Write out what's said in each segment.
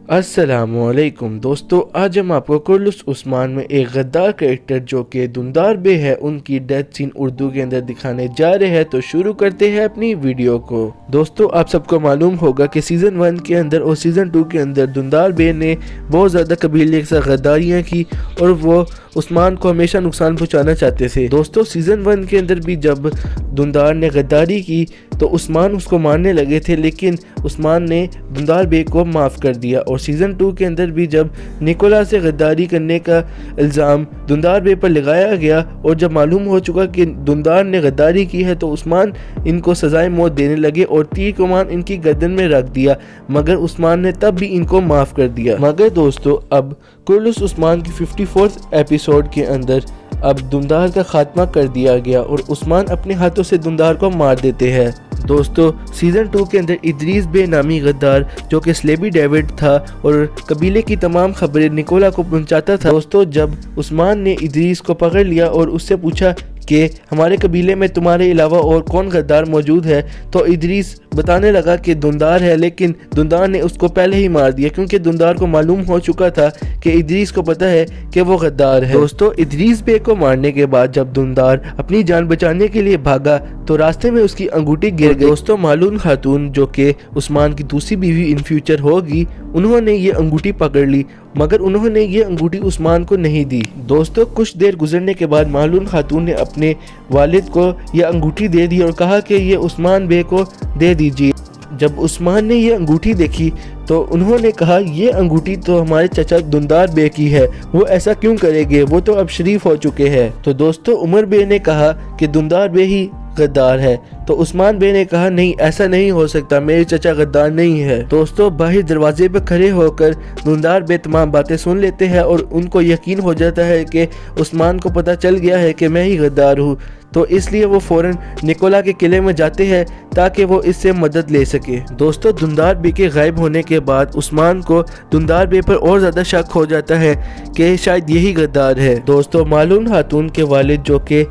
अस्सलाम वालेकुम दोस्तों, आज हम आपको कुर्लुस उस्मान में एक गद्दार कैरेक्टर जो कि दुंदार बे है उनकी डेथ सीन उर्दू के अंदर दिखाने जा रहे हैं। तो शुरू करते हैं अपनी वीडियो को। दोस्तों, आप सबको मालूम होगा कि सीज़न 1 के अंदर और सीज़न 2 के अंदर दुंदार बे ने बहुत ज़्यादा कबीले के साथ गद्दारियाँ की और वो उस्मान को हमेशा नुकसान पहुँचाना चाहते थे। दोस्तों, सीज़न 1 के अंदर भी जब दुंदार ने गद्दारी की तो उस्मान उसको मारने लगे थे, लेकिन उस्मान ने दुंदार बे को माफ़ कर दिया। और सीज़न 2 के अंदर भी जब निकोला से गद्दारी करने का इल्ज़ाम दुंदार बे पर लगाया गया और जब मालूम हो चुका कि दुंदार ने गद्दारी की है तो उस्मान इनको सज़ाए मौत देने लगे और तीर कमान इनकी गर्दन में रख दिया, मगर उस्मान ने तब भी इनको माफ़ कर दिया। मगर दोस्तों, अब कुर्लुस उस्मान की 54th एपिसोड के अंदर अब दुंदार का खात्मा कर दिया गया और उस्मान अपने हाथों से दुंदार को मार देते हैं। दोस्तों, सीज़न 2 के अंदर इदरीस बे नामी गद्दार जो कि स्लेबी डेविड था और कबीले की तमाम खबरें निकोला को पहुंचाता था। दोस्तों, जब उस्मान ने इदरीस को पकड़ लिया और उससे पूछा कि हमारे कबीले में तुम्हारे अलावा और कौन गद्दार मौजूद है, तो इदरीस बताने लगा कि दुंदार है, लेकिन दुंदार ने उसको पहले ही मार दिया क्योंकि दुंदार को मालूम हो चुका था कि इदरीस को पता है कि वो गद्दार है। दोस्तों, इदरीस बे को मारने के बाद जब दुंदार अपनी जान बचाने के लिए भागा तो रास्ते में उसकी अंगूठी गिर गई। दोस्तों, मालूम खातून जो कि उस्मान की दूसरी बीवी इन फ्यूचर होगी, उन्होंने ये अंगूठी पकड़ ली, मगर उन्होंने ये अंगूठी उस्मान को नहीं दी। दोस्तों, कुछ देर गुजरने के बाद मालूम खातून ने अपने वालिद को ये अंगूठी दे दी और कहा कि ये उस्मान बे को दे दीजिए। जब उस्मान ने ये अंगूठी देखी तो उन्होंने कहा, ये अंगूठी तो हमारे चचा दुंदार बे की है, वो ऐसा क्यों करेंगे, वो तो अब शरीफ हो चुके हैं। तो दोस्तों, उमर बे ने कहा कि दुंदार बे ही गद्दार है, तो उस्मान बे ने कहा नहीं, ऐसा नहीं हो सकता, मेरे चचा गद्दार नहीं है। दोस्तों, बाहर दरवाजे पे खड़े होकर दुंदार बे तमाम बातें सुन लेते हैं और उनको यकीन हो जाता है कि उस्मान को पता चल गया है कि मैं ही गद्दार हूँ, तो इसलिए वो फौरन निकोला के किले में जाते हैं ताकि वो इससे मदद ले सके। दोस्तों, दुंदार बे के गायब होने के बाद उस्मान को दुंदार बे पर और ज़्यादा शक हो जाता है कि शायद यही गद्दार है। दोस्तों, मालूम खातून के वालिद जो कि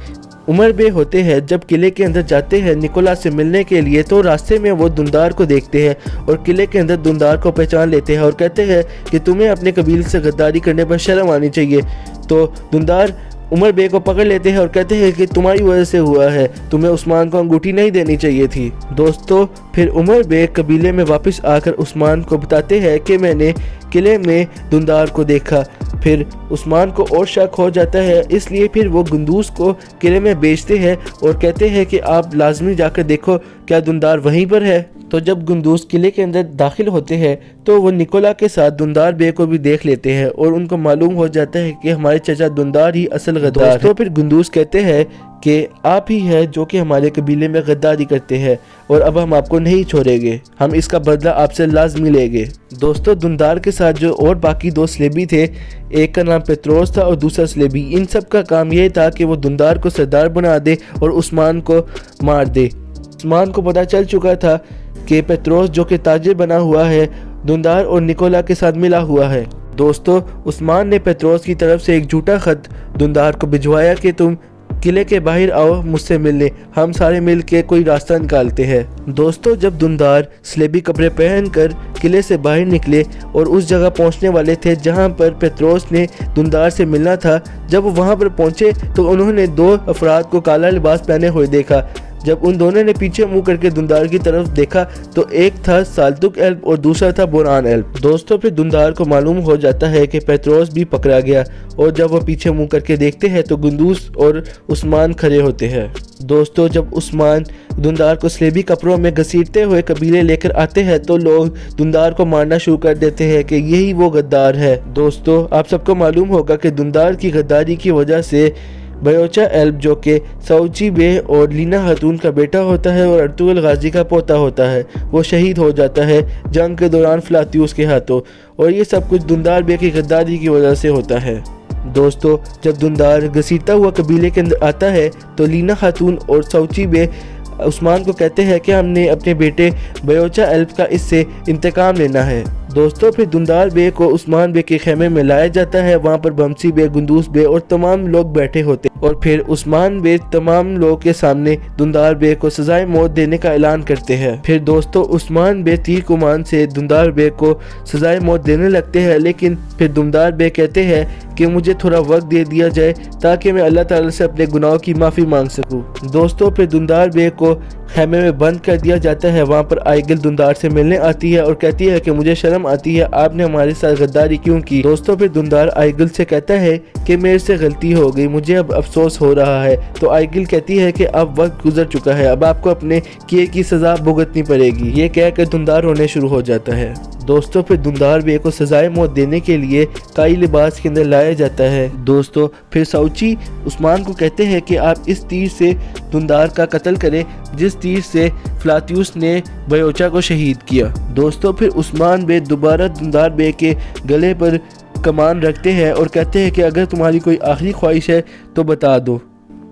उमर बे होते हैं, जब किले के अंदर जाते हैं निकोला से मिलने के लिए तो रास्ते में वो दुंदार को देखते हैं और किले के अंदर दुंदार को पहचान लेते हैं और कहते हैं कि तुम्हें अपने कबीले से गद्दारी करने पर शर्म आनी चाहिए। तो दुंदार उमर बे को पकड़ लेते हैं और कहते हैं कि तुम्हारी वजह से हुआ है, तुम्हें उस्मान को अंगूठी नहीं देनी चाहिए थी। दोस्तों, फिर उमर बे कबीले में वापस आकर उस्मान को बताते हैं कि मैंने किले में दुंदार को देखा। फिर उस्मान को और शक हो जाता है, इसलिए फिर वो गुंदूस को किले में बेचते हैं और कहते हैं कि आप लाजमी जाकर देखो क्या दुंदार वहीं पर है। तो जब गुंदूस किले के अंदर दाखिल होते हैं तो वो निकोला के साथ दुंदार बे को भी देख लेते हैं और उनको मालूम हो जाता है कि हमारे चचा दुंदार ही असल गद्दार है। तो फिर गुंदूस कहते हैं कि आप ही है जो कि हमारे कबीले में गद्दारी करते हैं और अब हम आपको नहीं छोड़ेंगे, हम इसका बदला आपसे लाजमी लेंगे। दोस्तों, दुंदार के साथ जो और बाकी दो स्लेबी थे, एक का नाम पेत्रोस था और दूसरा स्लेबी, इन सब का काम यह था कि वो दुंदार को सरदार बना दे और उस्मान को मार दे। उस्मान को पता चल चुका था कि पेत्रोस जो कि ताजिर बना हुआ है दुंदार और निकोला के साथ मिला हुआ है। दोस्तों, उस्मान ने पेत्रोस की तरफ से एक झूठा खत दुंदार को भिजवाया कि तुम किले के बाहर आओ मुझसे मिलने, हम सारे मिल के कोई रास्ता निकालते हैं। दोस्तों, जब दुंदार स्लेबी कपड़े पहनकर किले से बाहर निकले और उस जगह पहुंचने वाले थे जहां पर पेत्रोस ने दुंदार से मिलना था, जब वो वहां पर पहुंचे तो उन्होंने दो अफराद को काला लिबास पहने हुए देखा। जब उन दोनों ने पीछे मुंह करके दुंदार की तरफ देखा तो एक था साल्तुक एल्ब और दूसरा था बोरान एल्ब। दोस्तों, फिर दुंदार को मालूम हो जाता है कि पेत्रोस भी पकड़ा गया और जब वो पीछे मुंह करके देखते हैं तो गुंदूस और उस्मान खड़े होते हैं। दोस्तों, जब उस्मान दुंदार को स्लेबी कपड़ों में घसीटते हुए कबीले लेकर आते हैं तो लोग दुंदार को मारना शुरू कर देते हैं कि यही वो गद्दार है। दोस्तों, आप सबको मालूम होगा कि दुंदार की गद्दारी की वजह से बयोचा एल्ब जो कि सऊची बे और लीना खातून का बेटा होता है और अर्तुगल गाजी का पोता होता है, वो शहीद हो जाता है जंग के दौरान फ्लातियुस के हाथों, और ये सब कुछ दुंदार बे की गद्दारी की वजह से होता है। दोस्तों, जब दुंदार घसीटता हुआ कबीले के अंदर आता है तो लीना खातून और सऊची बे उस्मान को कहते हैं कि हमने अपने बेटे बयोचा एल्ब का इससे इंतकाम लेना है। दोस्तों, फिर दुंदार बे को उस्मान बे के खेमे में लाया जाता है, वहाँ पर बमसी बे, गुंदूस बे और तमाम लोग बैठे होते हैं। और फिर उस्मान बे तमाम लोगों के सामने दुंदार बे को सजाए मौत देने का ऐलान करते हैं। फिर दोस्तों उस्मान बे तीर कमान से दुंदार बे को सजाए मौत देने लगते हैं, लेकिन फिर दुंदार बे कहते हैं कि मुझे थोड़ा वक्त दे दिया जाए ताकि मैं अल्लाह ताला से अपने गुनाहों की माफ़ी मांग सकूं। दोस्तों फिर दुंदार बे को खेमे में बंद कर दिया जाता है। वहाँ पर आइगिल दुंदार से मिलने आती है और कहती है कि मुझे शर्म आती है, आपने हमारे साथ गद्दारी क्यों की। दोस्तों फिर दुंदार आइगिल से कहता है कि मेरे से गलती हो गई, मुझे अब अफसोस हो रहा है। तो आइगिल कहती है कि अब वक्त गुजर चुका है, अब आपको अपने किए की सजा भुगतनी पड़ेगी। ये कहकर दुंदार रोने शुरू हो जाता है। दोस्तों फिर दुंदार बे को सजाए मौत देने के लिए काई लिबास के अंदर लाया जाता है। दोस्तों फिर साउची उस्मान को कहते हैं कि आप इस तीर से दुंदार का कत्ल करें जिस तीर से फ्लातियुस ने बयोचा को शहीद किया। दोस्तों फिर उस्मान बे दोबारा दुंदार बे के गले पर कमान रखते हैं और कहते हैं कि अगर तुम्हारी कोई आखिरी ख्वाहिश है तो बता दो।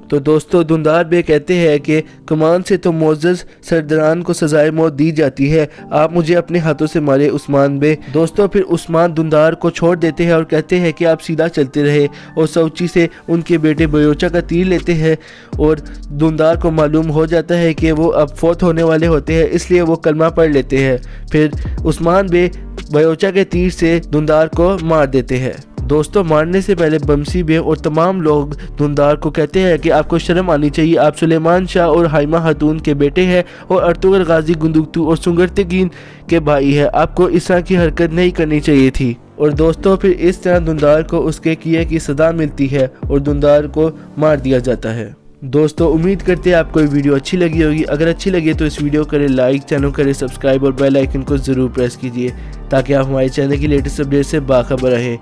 तो दोस्तों दुंदार बे कहते हैं कि कमान से तो मोअज़्ज़ज़ सरदारान को सजाए मौत दी जाती है, आप मुझे अपने हाथों से मारे उस्मान बे। दोस्तों फिर उस्मान दुंदार को छोड़ देते हैं और कहते हैं कि आप सीधा चलते रहे और साउची से उनके बेटे बयोचा का तीर लेते हैं और दुंदार को मालूम हो जाता है कि वो अब फौत होने वाले होते हैं, इसलिए वो कलमा पढ़ लेते हैं। फिर उस्मान बे बयोचा के तीर से दुंदार को मार देते हैं। दोस्तों मारने से पहले बमसी बे और तमाम लोग दुंदार को कहते हैं कि आपको शर्म आनी चाहिए, आप सुलेमान शाह और हाइमा खातून के बेटे हैं और अर्तुगरुल गाजी गुंदुकतू और सुंगरतगीन के भाई हैं, आपको इस तरह की हरकत नहीं करनी चाहिए थी। और दोस्तों फिर इस तरह दुंदार को उसके किए की सजा मिलती है और दुंदार को मार दिया जाता है। दोस्तों उम्मीद करते हैं आपको ये वीडियो अच्छी लगी होगी। अगर अच्छी लगी तो इस वीडियो को करें लाइक, चैनल करें सब्सक्राइब और बेल आइकन को ज़रूर प्रेस कीजिए ताकि आप हमारे चैनल की लेटेस्ट अपडेट से बाखबर रहें।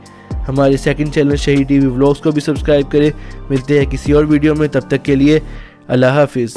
हमारे सेकंड चैनल शहीद टीवी व्लॉग्स को भी सब्सक्राइब करें। मिलते हैं किसी और वीडियो में, तब तक के लिए अल्लाह हाफिज़।